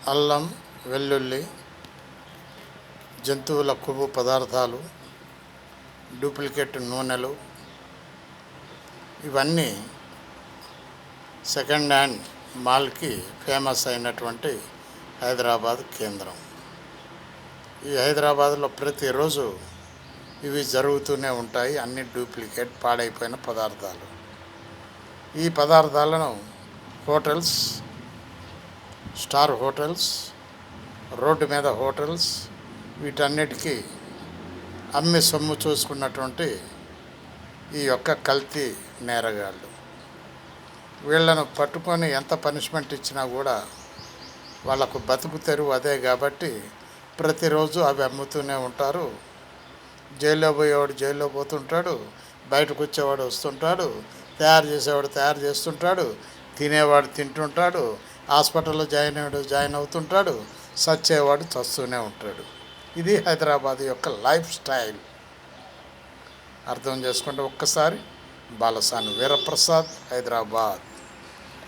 అల్లం, వెల్లుల్లి, జంతువుల కొవ్వు పదార్థాలు, డూప్లికేట్ నూనెలు, ఇవన్నీ సెకండ్ హ్యాండ్ మాల్కి ఫేమస్ అయినటువంటి హైదరాబాద్ కేంద్రం. ఈ హైదరాబాద్లో ప్రతిరోజు ఇవి జరుగుతూనే ఉంటాయి. అన్ని డూప్లికేట్ పాడైపోయిన పదార్థాలు. ఈ పదార్థాలను హోటల్స్, స్టార్ హోటల్స్, రోడ్డు మీద హోటల్స్, వీటన్నిటికీ అమ్మి సొమ్ము చూసుకున్నటువంటి ఈ యొక్క కల్తీ నేరగాళ్ళు. వీళ్ళను పట్టుకొని ఎంత పనిష్మెంట్ ఇచ్చినా కూడా వాళ్ళకు బతుకు తెరువు అదే కాబట్టి ప్రతిరోజు అవి అమ్ముతూనే ఉంటారు. జైల్లో పోయేవాడు జైల్లో పోతుంటాడు, బయటకు వచ్చేవాడు వస్తుంటాడు, తయారు చేసేవాడు తయారు చేస్తుంటాడు, తినేవాడు తింటుంటాడు, హాస్పిటల్లో జాయిన్ అవుతుంటాడు, చచ్చేవాడు చస్తూనే ఉంటాడు. ఇది హైదరాబాద్ యొక్క లైఫ్ స్టైల్. అర్థం చేసుకుంటే ఒక్కసారి. బాలసాని వీరప్రసాద్, హైదరాబాద్.